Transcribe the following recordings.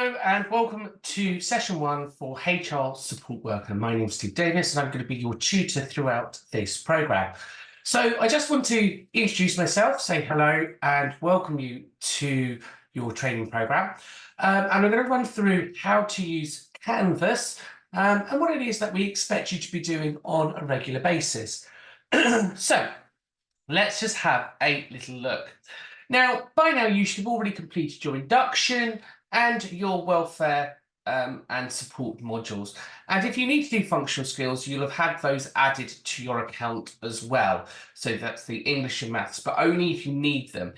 Hello and welcome to session one for HR support worker. My name is Steve Davis and I'm going to be your tutor throughout this program. So I just want to introduce myself, say hello and welcome you to your training program. And I'm going to run through how to use Canvas and what it is that we expect you to be doing on a regular basis. So let's just have a little look. Now, by now, you should have already completed your induction and your welfare and support modules. And if you need to do functional skills, you'll have had those added to your account as well. So that's the English and maths, but only if you need them.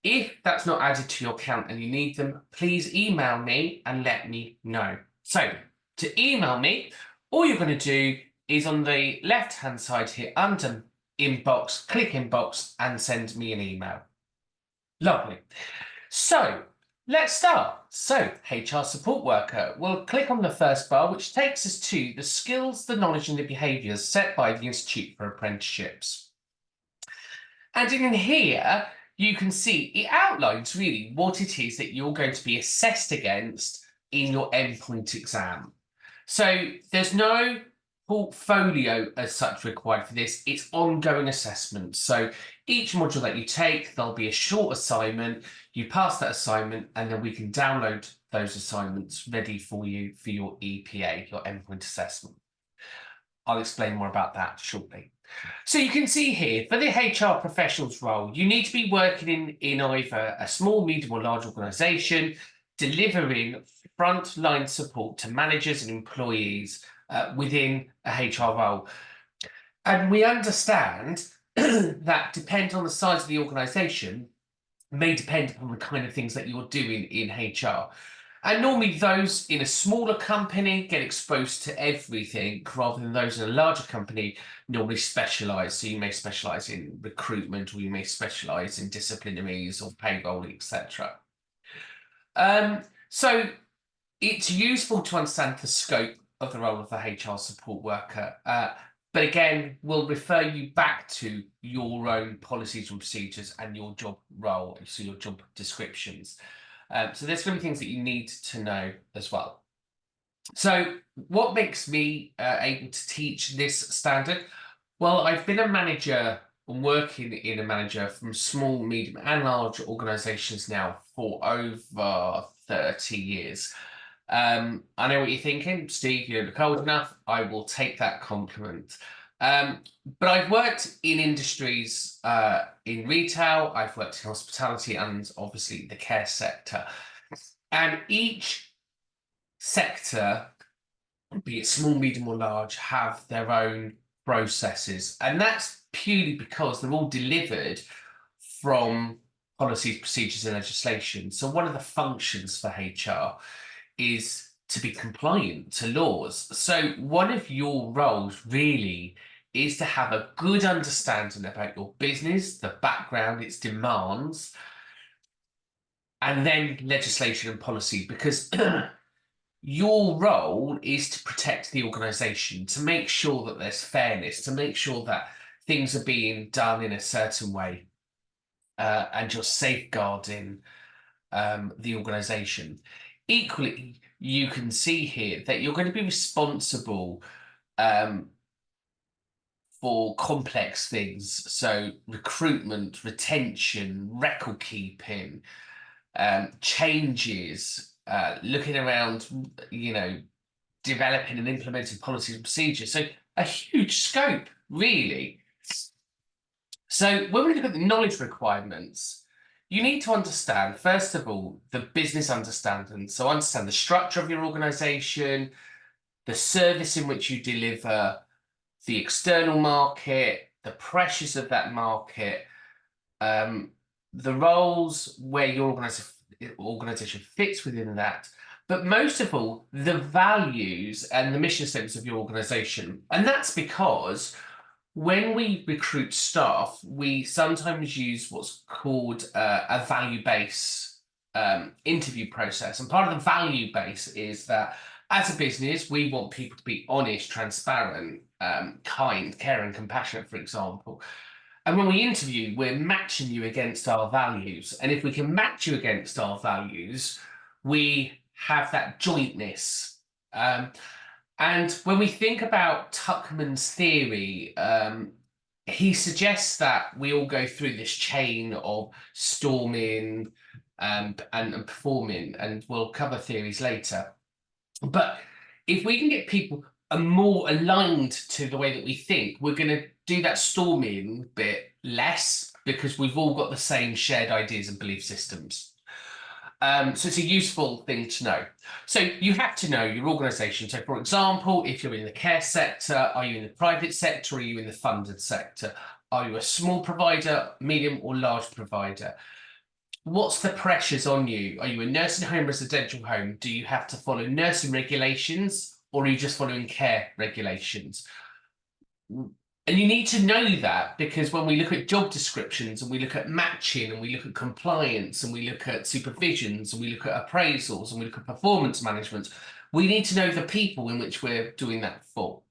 If that's not added to your account and you need them, please email me and let me know. So to email me, all you're going to do is on the left-hand side here under inbox, click inbox and send me an email. Lovely. So let's start. So HR support worker, we'll click on the first bar, which takes us to the skills, the knowledge and the behaviours set by the Institute for Apprenticeships. And in here, you can see it outlines really what it is that you're going to be assessed against in your endpoint exam. So there's no portfolio as such required for this. It's ongoing assessment. So each module that you take, there'll be a short assignment. You pass that assignment and then we can download those assignments ready for you for your EPA, your endpoint assessment. I'll explain more about that shortly. So you can see here, for the HR professionals role, you need to be working in either a small, medium or large organisation, delivering frontline support to managers and employees within a HR role. And we understand that depend on the size of the organisation, may depend upon the kind of things that you're doing in HR. And normally those in a smaller company get exposed to everything rather than those in a larger company normally specialise. So you may specialise in recruitment or you may specialise in disciplinaries or payroll, etc. So it's useful to understand the scope of the role of the HR support worker. But again, we'll refer you back to your own policies and procedures and your job role, so your job descriptions. So there's going to be things that you need to know as well. So what makes me able to teach this standard? Well, I've been a manager and working in a manager from small, medium and large organisations now for over 30 years. I know what you're thinking, Steve, you don't look old enough. I will take that compliment. But I've worked in industries in retail, I've worked in hospitality and obviously the care sector. And each sector, be it small, medium or large, have their own processes. And that's purely because they're all delivered from policies, procedures and legislation. So one of the functions for HR is to be compliant to laws. So one of your roles really is to have a good understanding about your business, the background, its demands, and then legislation and policy, because your role is to protect the organisation, to make sure that there's fairness, to make sure that things are being done in a certain way, and you're safeguarding the organisation. Equally, you can see here that you're going to be responsible for complex things. So recruitment, retention, record keeping, changes, looking around, developing and implementing policies and procedures. So a huge scope, really. So when we look at the knowledge requirements, you need to understand, first of all, the business understanding. So understand the structure of your organisation, the service in which you deliver, the external market, the pressures of that market, the roles where your organisation fits within that, but most of all, the values and the mission statements of your organisation. And that's because when we recruit staff, we sometimes use what's called a value base interview process. And part of the value base is that as a business, we want people to be honest, transparent, kind, caring, compassionate, for example. And when we interview, we're matching you against our values. And if we can match you against our values, we have that jointness. And when we think about Tuckman's theory, he suggests that we all go through this chain of storming and performing, and we'll cover theories later. But if we can get people more aligned to the way that we think, we're going to do that storming bit less because we've all got the same shared ideas and belief systems. So it's a useful thing to know. So you have to know your organisation. So for example, if you're in the care sector, are you in the private sector, or are you in the funded sector? Are you a small provider, medium or large provider? What's the pressures on you? Are you a nursing home, residential home? Do you have to follow nursing regulations, or are you just following care regulations? And you need to know that, because when we look at job descriptions and we look at matching and we look at compliance and we look at supervisions and we look at appraisals and we look at performance management, we need to know the people in which we're doing that for.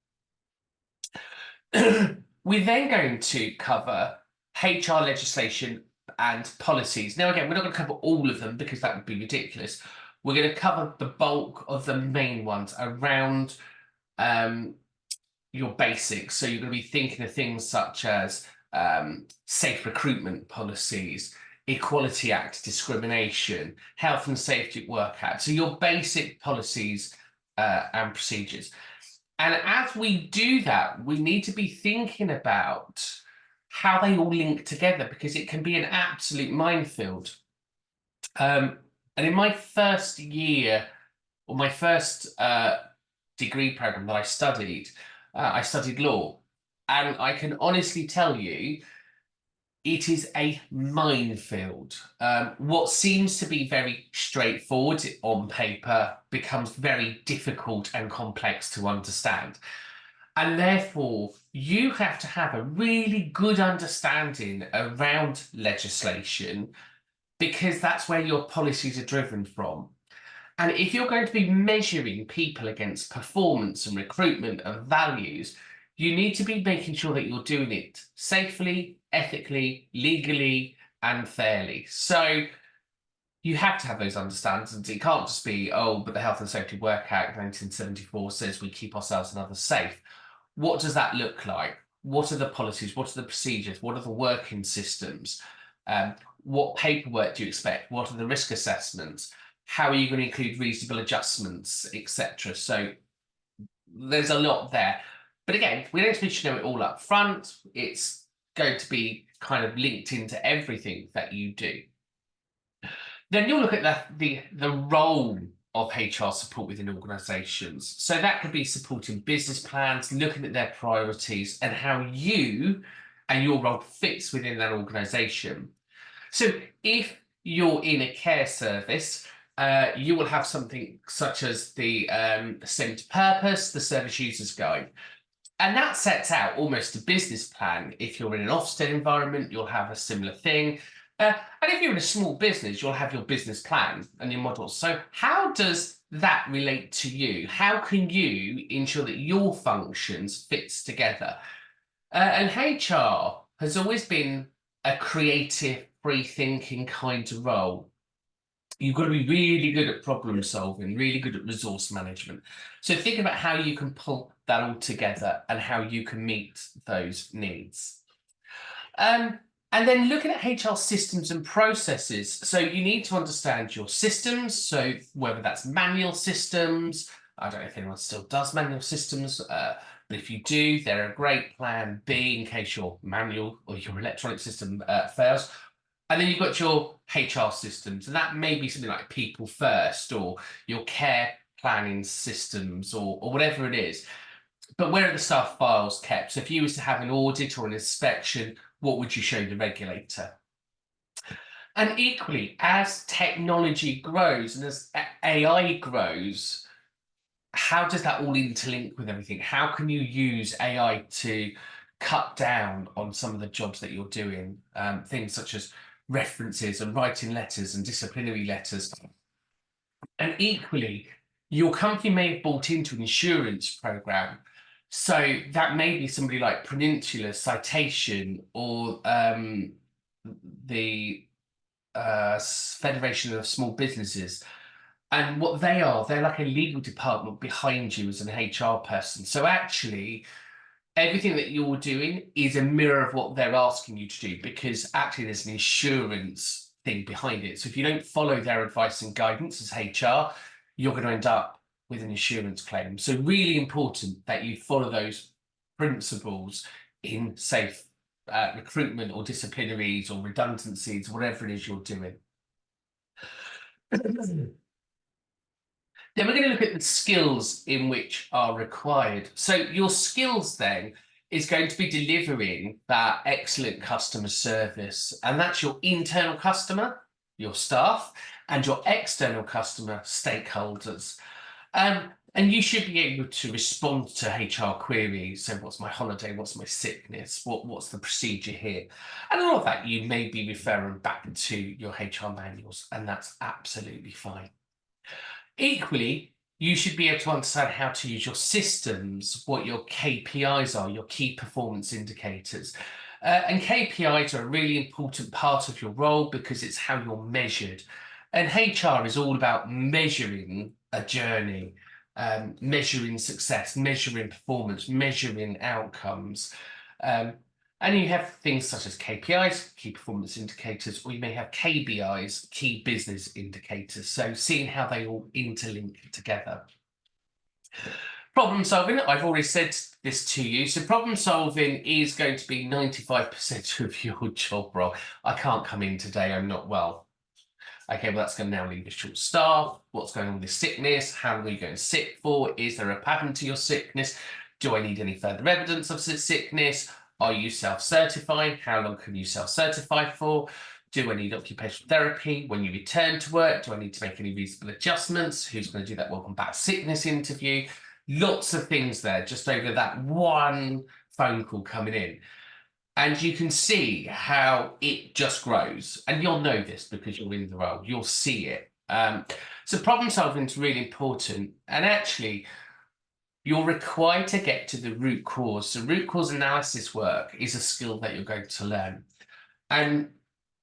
We're then going to cover HR legislation and policies. Now, again, we're not going to cover all of them because that would be ridiculous. We're going to cover the bulk of the main ones around your basics. So you're going to be thinking of things such as safe recruitment policies, Equality Act discrimination, Health and Safety at Work Act. So your basic policies and procedures. And as we do that, we need to be thinking about how they all link together, because it can be an absolute minefield. And in my first year, or my first degree program that I studied law, and I can honestly tell you, it is a minefield. What seems to be very straightforward on paper becomes very difficult and complex to understand. And therefore, you have to have a really good understanding around legislation, because that's where your policies are driven from. And if you're going to be measuring people against performance and recruitment and values, you need to be making sure that you're doing it safely, ethically, legally, and fairly. So you have to have those understandings. It can't just be, oh, but the Health and Safety Work Act 1974 says we keep ourselves and others safe. What does that look like? What are the policies? What are the procedures? What are the working systems? What paperwork do you expect? What are the risk assessments? How are you going to include reasonable adjustments, etc.? So there's a lot there. But again, we don't need to know it all up front. It's going to be kind of linked into everything that you do. Then you'll look at the role of HR support within organisations. So that could be supporting business plans, looking at their priorities and how you and your role fits within that organisation. So if you're in a care service, you will have something such as the Statement of Purpose, the Service Users Guide. And that sets out almost a business plan. If you're in an Ofsted environment, you'll have a similar thing. And if you're in a small business, you'll have your business plan and your models. So how does that relate to you? How can you ensure that your functions fits together? And HR has always been a creative, free-thinking kind of role. You've got to be really good at problem solving, really good at resource management. So think about how you can pull that all together and how you can meet those needs. And then looking at HR systems and processes. So you need to understand your systems. So whether that's manual systems, I don't know if anyone still does manual systems, but if you do, they're a great plan B in case your manual or your electronic system fails. And then you've got your HR systems, and that may be something like People First or your care planning systems or whatever it is. But where are the staff files kept? So if you was to have an audit or an inspection, what would you show the regulator? And equally, as technology grows and as AI grows, how does that all interlink with everything? How can you use AI to cut down on some of the jobs that you're doing? Things such as references and writing letters and disciplinary letters. And equally, your company may have bought into an insurance program. So that may be somebody like Peninsula, Citation, or the Federation of Small Businesses. And what they are, they're like a legal department behind you as an HR person. So actually, everything that you're doing is a mirror of what they're asking you to do, because actually there's an insurance thing behind it. So if you don't follow their advice and guidance as HR, you're going to end up with an insurance claim. So really important that you follow those principles in safe recruitment or disciplinaries or redundancies, whatever it is you're doing. Then we're going to look at the skills in which are required. So your skills then is going to be delivering that excellent customer service. And that's your internal customer, your staff, and your external customer, stakeholders. And you should be able to respond to HR queries. So what's my holiday? What's my sickness? What's the procedure here? And all of that you may be referring back to your HR manuals, and that's absolutely fine. Equally, you should be able to understand how to use your systems, what your KPIs are, your key performance indicators. And KPIs are a really important part of your role because it's how you're measured. And HR is all about measuring a journey, measuring success, measuring performance, measuring outcomes. And you have things such as KPIs, key performance indicators, or you may have KBIs, key business indicators. So seeing how they all interlink together. Problem solving, I've already said this to you. So problem solving is going to be 95% of your job role. I can't come in today, I'm not well. Okay, well, that's going to now leave a short staff. What's going on with sickness? How long are you going sick for? Is there a pattern to your sickness? Do I need any further evidence of sickness? Are you self-certifying? How long can you self-certify for? Do I need occupational therapy when you return to work? Do I need to make any reasonable adjustments? Who's going to do that welcome back sickness interview? Lots of things there just over that one phone call coming in. And you can see how it just grows. And you'll know this because you're in the role. You'll see it. So problem solving is really important. And actually, you're required to get to the root cause. So root cause analysis work is a skill that you're going to learn. And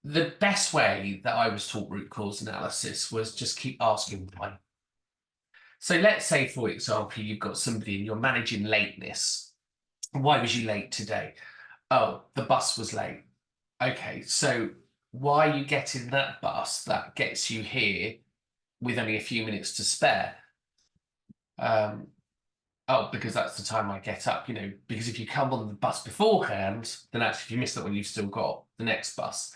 the best way that I was taught root cause analysis was just keep asking why. So let's say, for example, you've got somebody and you're managing lateness. Why was you late today? Oh, the bus was late. Okay, so why are you getting that bus that gets you here with only a few minutes to spare? Oh, because that's the time I get up, because if you come on the bus beforehand, then actually if you miss that one, you've still got the next bus.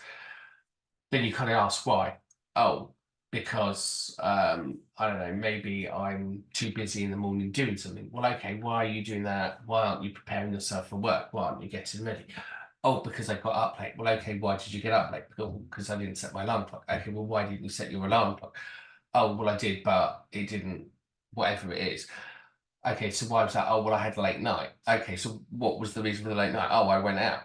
Then you kind of ask why. Oh, because, I don't know, maybe I'm too busy in the morning doing something. Well, okay, why are you doing that? Why aren't you preparing yourself for work? Why aren't you getting ready? Oh, because I got up late. Well, okay, why did you get up late? Because I didn't set my alarm clock. Okay, well, why didn't you set your alarm clock? Oh, well, I did, but it didn't, whatever it is. Okay, so why was that? Oh, well, I had a late night. Okay, so what was the reason for the late night? Oh, I went out.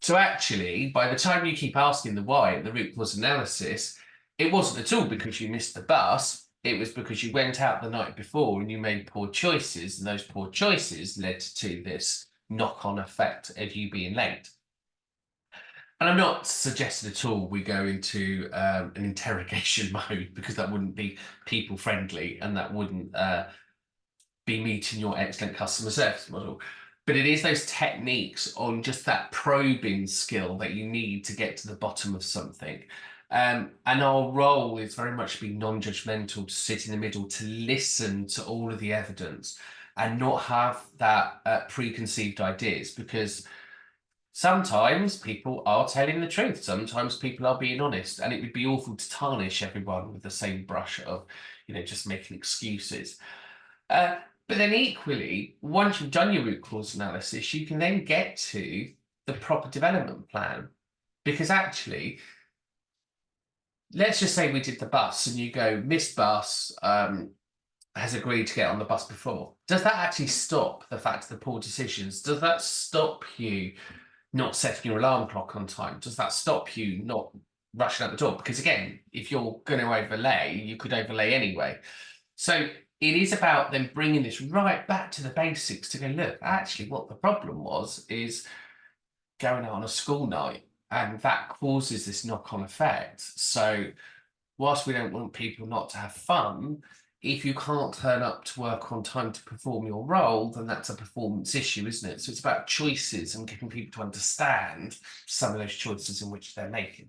So actually, by the time you keep asking the why, the root cause analysis, it wasn't at all because you missed the bus. It was because you went out the night before and you made poor choices, and those poor choices led to this knock-on effect of you being late. And I'm not suggesting at all we go into an interrogation mode, because that wouldn't be people friendly and that wouldn't be meeting your excellent customer service model. But it is those techniques on just that probing skill that you need to get to the bottom of something. And our role is very much to be non-judgmental, to sit in the middle, to listen to all of the evidence and not have that preconceived ideas, because sometimes people are telling the truth. Sometimes people are being honest, and it would be awful to tarnish everyone with the same brush of, just making excuses. But then equally, once you've done your root cause analysis, you can then get to the proper development plan. Because actually, let's just say we did the bus and you go, Miss Bus has agreed to get on the bus before. Does that actually stop the fact of the poor decisions? Does that stop you not setting your alarm clock on time? Does that stop you not rushing out the door? Because again, if you're going to overlay, you could overlay anyway. So it is about then bringing this right back to the basics to go, look, actually what the problem was is going out on a school night, and that causes this knock-on effect. So whilst we don't want people not to have fun, if you can't turn up to work on time to perform your role, then that's a performance issue, isn't it? So it's about choices and getting people to understand some of those choices in which they're making.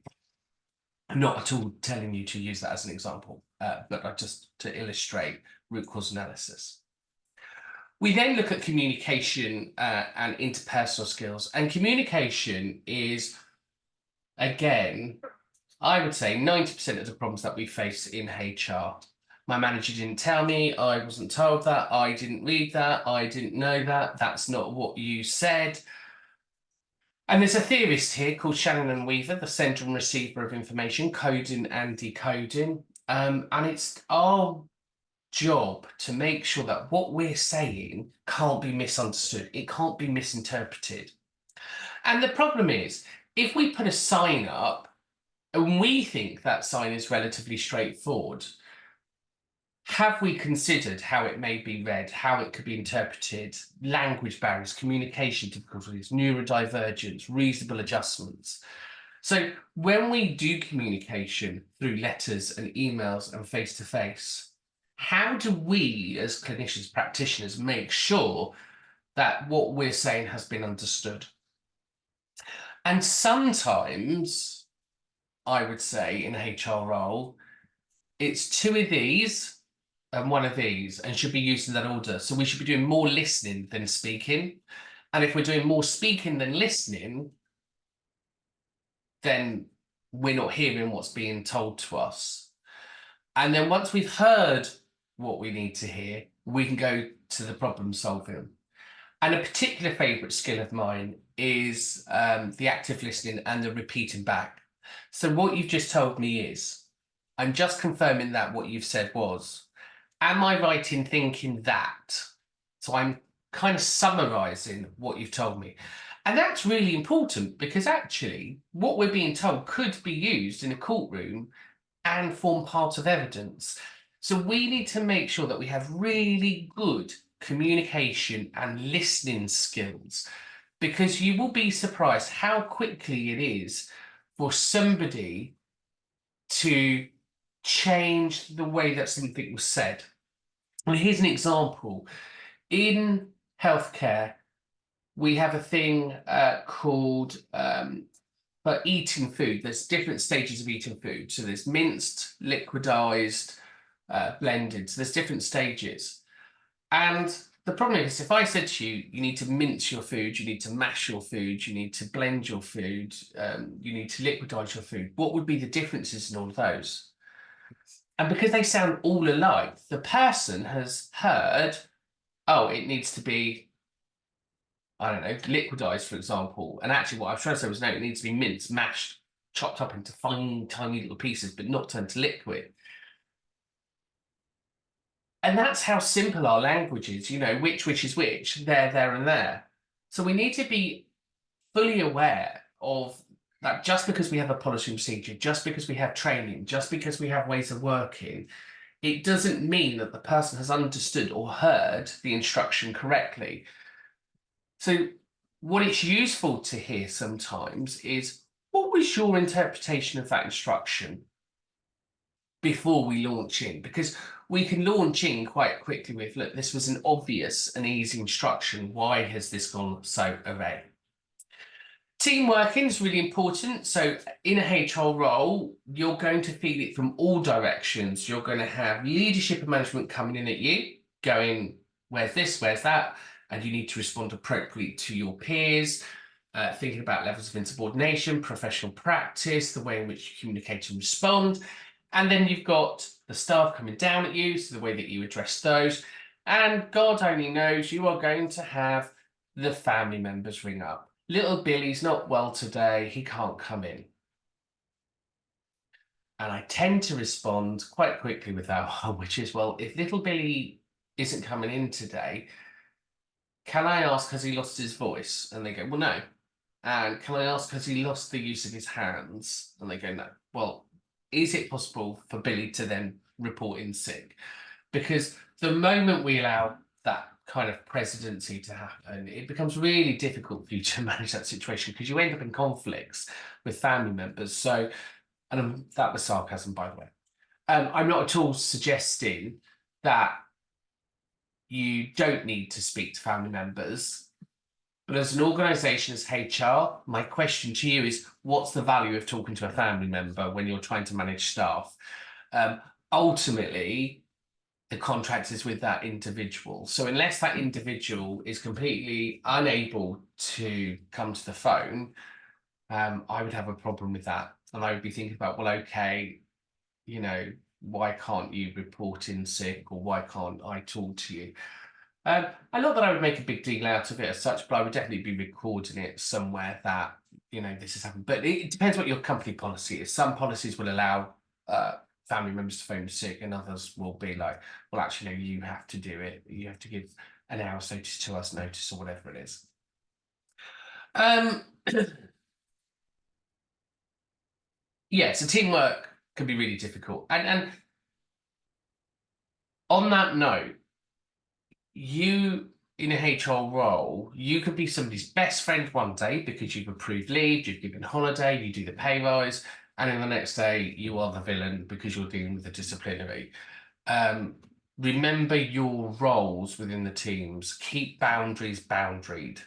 I'm not at all telling you to use that as an example, but just to illustrate root cause analysis. We then look at communication and interpersonal skills, and communication is, again, I would say 90% of the problems that we face in HR. My manager didn't tell me, I wasn't told that, I didn't read that, I didn't know that, that's not what you said. And there's a theorist here called Shannon and Weaver, the sender and receiver of information, coding and decoding. And it's our job to make sure that what we're saying can't be misunderstood, it can't be misinterpreted. And the problem is, if we put a sign up and we think that sign is relatively straightforward, have we considered how it may be read, how it could be interpreted, language barriers, communication difficulties, neurodivergence, reasonable adjustments? So when we do communication through letters and emails and face-to-face, how do we as clinicians, practitioners, make sure that what we're saying has been understood? And sometimes, I would say, in a HR role, it's two of these and one of these, and should be used in that order. So we should be doing more listening than speaking. And if we're doing more speaking than listening, then we're not hearing what's being told to us. And then once we've heard what we need to hear, we can go to the problem solving. And a particular favourite skill of mine is the active listening and the repeating back. So what you've just told me is, I'm just confirming that what you've said was, am I right in thinking that? So I'm kind of summarising what you've told me. And that's really important because actually what we're being told could be used in a courtroom and form part of evidence. So we need to make sure that we have really good communication and listening skills, because you will be surprised how quickly it is for somebody to change the way that something was said. And here's an example. In healthcare, we have a thing called for eating food. There's different stages of eating food. So there's minced, liquidized, blended. So there's different stages. And the problem is, if I said to you, you need to mince your food, you need to mash your food, you need to blend your food, you need to liquidize your food, what would be the differences in all of those? And because they sound all alike, the person has heard, oh, it needs to be, I don't know, liquidized, for example. And actually what I was trying to say was, no, it needs to be minced, mashed, chopped up into fine, tiny little pieces, but not turned to liquid. And that's how simple our language is, you know, which is which, there, and there. So we need to be fully aware of that. Just because we have a policy and procedure, just because we have training, just because we have ways of working, it doesn't mean that the person has understood or heard the instruction correctly. So what it's useful to hear sometimes is, what was your interpretation of that instruction before we launch in? Because we can launch in quite quickly with, look, this was an obvious and easy instruction. Why has this gone so awry? Team working is really important. So in a HR role, you're going to feel it from all directions. You're going to have leadership and management coming in at you, going, where's this, where's that? And you need to respond appropriately to your peers, thinking about levels of insubordination, professional practice, the way in which you communicate and respond. And then you've got the staff coming down at you, so the way that you address those. And God only knows, you are going to have the family members ring up. Little Billy's not well today, he can't come in. And I tend to respond quite quickly with that, which is, well, if little Billy isn't coming in today, can I ask, has he lost his voice? And they go, well, no. And can I ask, has he lost the use of his hands? And they go, no. Well, is it possible for Billy to then report in sick? Because the moment we allow that kind of presidency to happen, it becomes really difficult for you to manage that situation, because you end up in conflicts with family members. So, and that was sarcasm, by the way. I'm not at all suggesting that you don't need to speak to family members, but as an organisation, as HR, my question to you is, what's the value of talking to a family member when you're trying to manage staff? Ultimately, the contract is with that individual. So unless that individual is completely unable to come to the phone, I would have a problem with that. And I would be thinking about, well, okay, you know, why can't you report in sick, or why can't I talk to you? And not that I would make a big deal out of it as such, but I would definitely be recording it somewhere that, you know, this has happened. But it depends what your company policy is. Some policies will allow family members to phone sick, and others will be like, well, actually, no, you have to do it. You have to give an hour's notice, 2 hours notice, or whatever it is. Yeah, so teamwork can be really difficult. And on that note, you in a HR role, you could be somebody's best friend one day because you've approved leave, you've given holiday, you do the pay rise, and then the next day you are the villain because you're dealing with the disciplinary. Remember your roles within the teams, keep boundaries boundaried,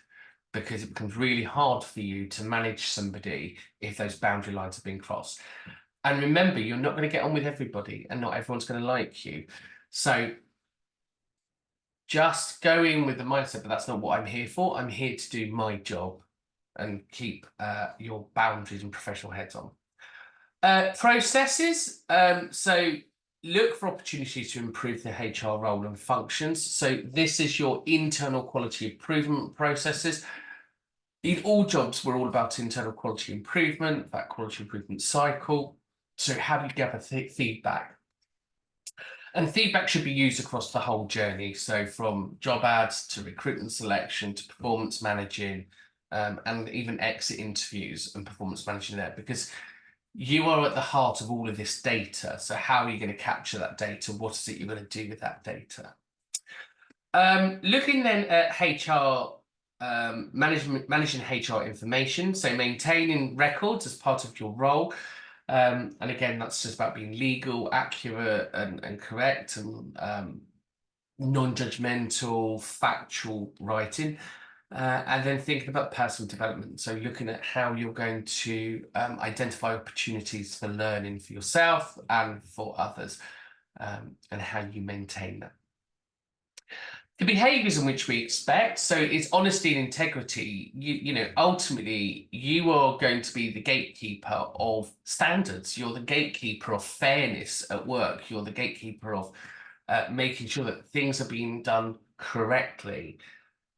because it becomes really hard for you to manage somebody if those boundary lines have been crossed. And remember, you're not going to get on with everybody, and not everyone's going to like you. So just go in with the mindset, but that's not what I'm here for. I'm here to do my job and keep your boundaries and professional heads on. Processes. So look for opportunities to improve the HR role and functions. So this is your internal quality improvement processes. In all jobs, we're all about internal quality improvement, that quality improvement cycle. So how do you gather feedback? And feedback should be used across the whole journey. So from job ads to recruitment selection to performance managing, and even exit interviews and performance managing there, because you are at the heart of all of this data. So how are you going to capture that data? What is it you're going to do with that data? Looking then at HR managing HR information, so maintaining records as part of your role. And again, that's just about being legal, accurate, and correct, and non-judgmental, factual writing. And then thinking about personal development. So looking at how you're going to identify opportunities for learning for yourself and for others, and how you maintain that. The behaviors in which we expect, so it's honesty and integrity. You know, ultimately, you are going to be the gatekeeper of standards. You're the gatekeeper of fairness at work. You're the gatekeeper of making sure that things are being done correctly.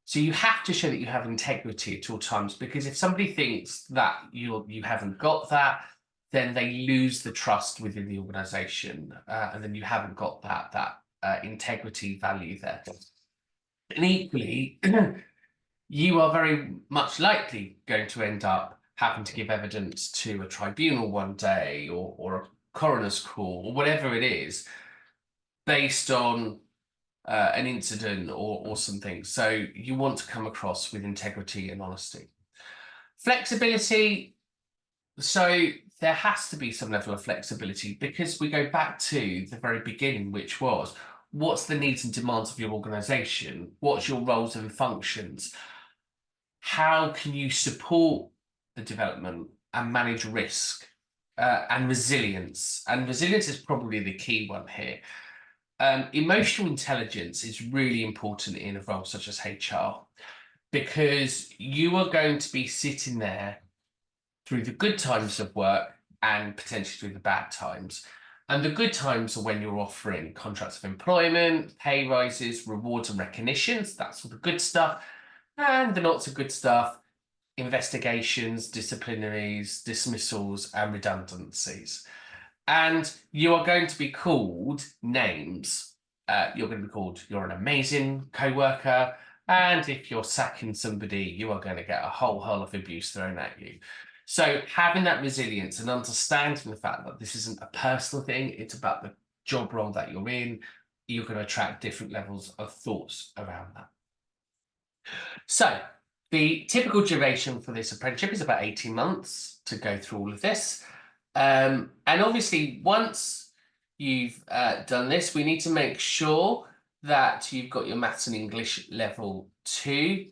So you have to show that you have integrity at all times, because if somebody thinks that you haven't got that, then they lose the trust within the organization, and then you haven't got that integrity value there. And equally, you are very much likely going to end up having to give evidence to a tribunal one day, or a coroner's call, or whatever it is, based on an incident or something. So you want to come across with integrity and honesty. Flexibility. So there has to be some level of flexibility, because we go back to the very beginning, which was, what's the needs and demands of your organization? What's your roles and functions? How can you support the development and manage risk and resilience? And resilience is probably the key one here. Emotional intelligence is really important in a role such as HR, because you are going to be sitting there through the good times of work and potentially through the bad times. And the good times are when you're offering contracts of employment, pay rises, rewards and recognitions. That's all the good stuff. And the not so good stuff, investigations, disciplinaries, dismissals, and redundancies. And you are going to be called names. You're going to be called, you're an amazing co-worker. And if you're sacking somebody, you are going to get a whole hell of abuse thrown at you. So having that resilience and understanding the fact that this isn't a personal thing, it's about the job role that you're in, you're going to attract different levels of thoughts around that. So the typical duration for this apprenticeship is about 18 months to go through all of this. And obviously, once you've done this, we need to make sure that you've got your Maths and English level 2.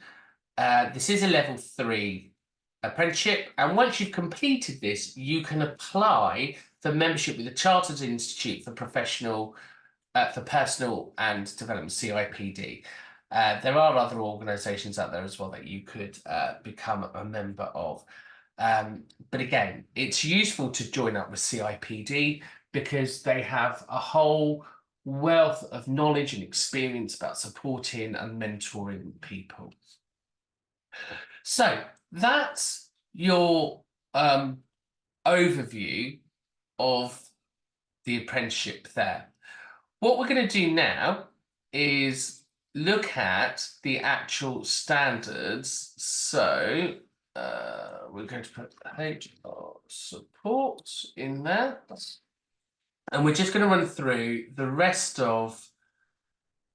This is a level 3 apprenticeship, and once you've completed this, you can apply for membership with the Chartered Institute for Personal and Development, CIPD. There are other organisations out there as well that you could become a member of. But again, it's useful to join up with CIPD because they have a whole wealth of knowledge and experience about supporting and mentoring people. So that's your overview of the apprenticeship there. What we're going to do now is look at the actual standards. So we're going to put HR support in there. And we're just going to run through the rest of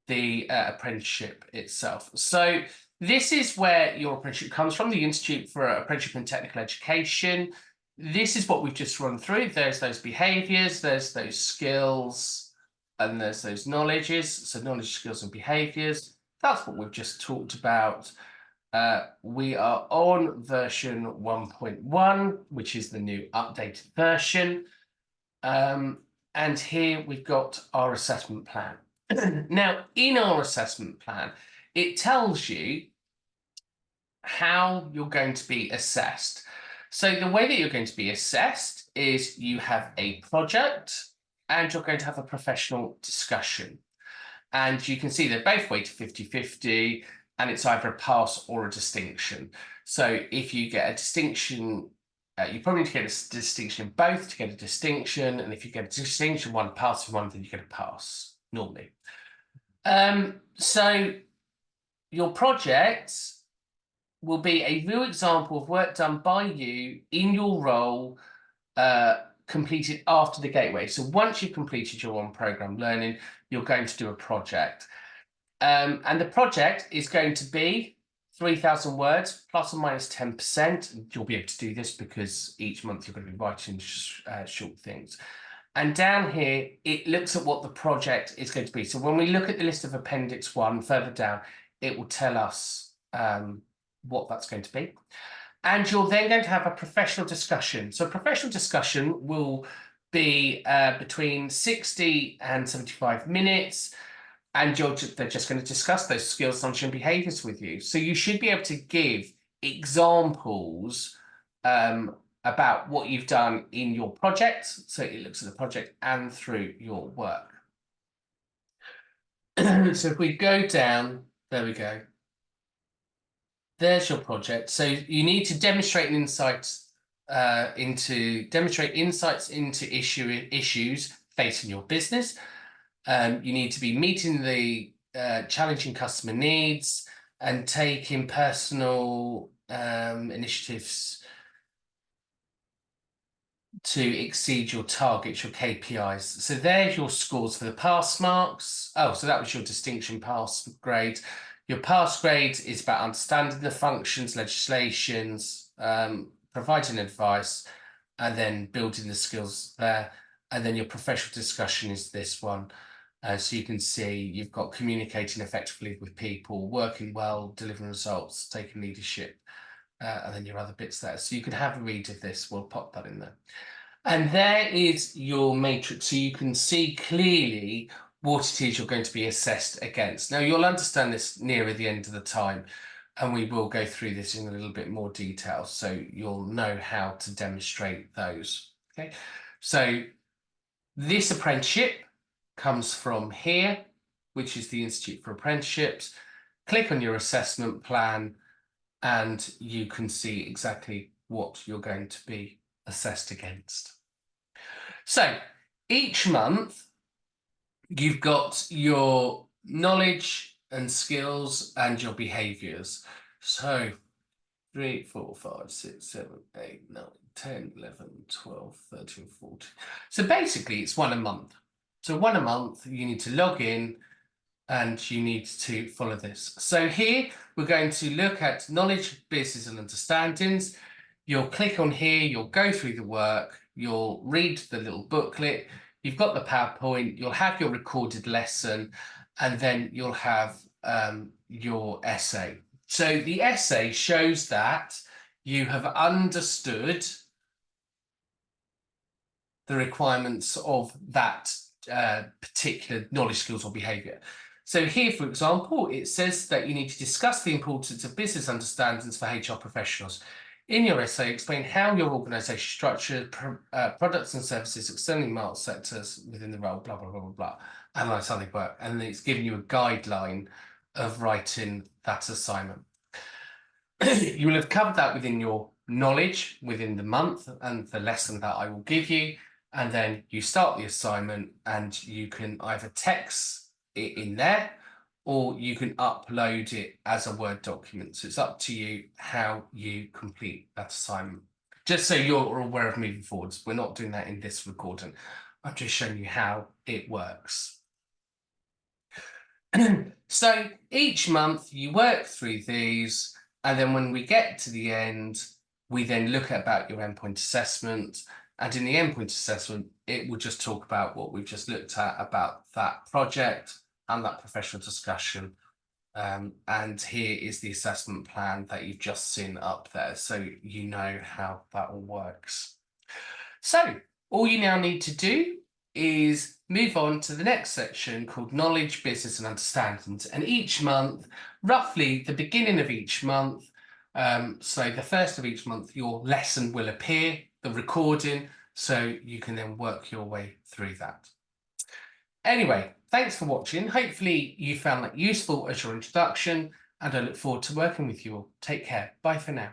the apprenticeship itself. So this is where your apprenticeship comes from, the Institute for Apprenticeship and Technical Education. This is what we've just run through. There's those behaviours, there's those skills, and there's those knowledges. So knowledge, skills, and behaviours. That's what we've just talked about. We are on version 1.1, which is the new updated version. And here we've got our assessment plan. Now, in our assessment plan, it tells you how you're going to be assessed. So the way that you're going to be assessed is you have a project and you're going to have a professional discussion. And you can see they're both weighted 50-50, and it's either a pass or a distinction. So if you get a distinction, you probably need to get a distinction in both to get a distinction. And if you get a distinction, one pass in one, then you get a pass normally. So your projects will be a real example of work done by you in your role, completed after the gateway. So once you've completed your on-program learning, you're going to do a project. And the project is going to be 3,000 words, plus or minus 10%. You'll be able to do this because each month you're going to be writing short things. And down here, it looks at what the project is going to be. So when we look at the list of Appendix 1 further down, it will tell us what that's going to be. And you're then going to have a professional discussion. So professional discussion will be between 60 and 75 minutes. And they're just going to discuss those skills, knowledge, and behaviours with you. So you should be able to give examples about what you've done in your project. So it looks at the project and through your work. So if we go down, there we go. There's your project. So you need to demonstrate insights into issues facing your business. You need to be meeting the challenging customer needs and taking personal initiatives to exceed your targets, your KPIs. So there's your scores for the pass marks. Oh, so that was your distinction pass grade. Your pass grade is about understanding the functions, legislations, providing advice, and then building the skills there. And then your professional discussion is this one. So you can see you've got communicating effectively with people, working well, delivering results, taking leadership, and then your other bits there. So you can have a read of this. We'll pop that in there. And there is your matrix. So you can see clearly what it is you're going to be assessed against. Now, you'll understand this nearer the end of the time, and we will go through this in a little bit more detail. So you'll know how to demonstrate those. Okay. So this apprenticeship comes from here, which is the Institute for Apprenticeships. Click on your assessment plan and you can see exactly what you're going to be assessed against. So each month you've got your knowledge and skills and your behaviours. So 3, 4, 5, 6, 7, 8, 9, 10, 11, 12, 13, 14. So basically it's one a month. So one a month, you need to log in and you need to follow this. So here we're going to look at knowledge, business and understandings. You'll click on here, you'll go through the work, you'll read the little booklet, you've got the PowerPoint, you'll have your recorded lesson, and then you'll have your essay. So the essay shows that you have understood the requirements of that particular knowledge, skills, or behaviour. So here, for example, it says that you need to discuss the importance of business understandings for HR professionals. In your essay, explain how your organisation structured products and services externally marked sectors within the role, blah, blah, blah, blah, blah, analyse how they work. And then it's giving you a guideline of writing that assignment. You will have covered that within your knowledge within the month and the lesson that I will give you. And then you start the assignment and you can either text it in there or you can upload it as a Word document. So it's up to you how you complete that assignment. Just so you're aware of moving forwards, we're not doing that in this recording. I'm just showing you how it works. So each month you work through these, and then when we get to the end, we then look at about your endpoint assessment. And in the endpoint assessment, it will just talk about what we've just looked at about that project and that professional discussion. And here is the assessment plan that you've just seen up there, so you know how that all works. So all you now need to do is move on to the next section called Knowledge, Business and Understandings. And each month, roughly the beginning of each month, so the first of each month, your lesson will appear, the recording, so you can then work your way through that. Anyway, thanks for watching. Hopefully you found that useful as your introduction, and I look forward to working with you all. Take care. Bye for now.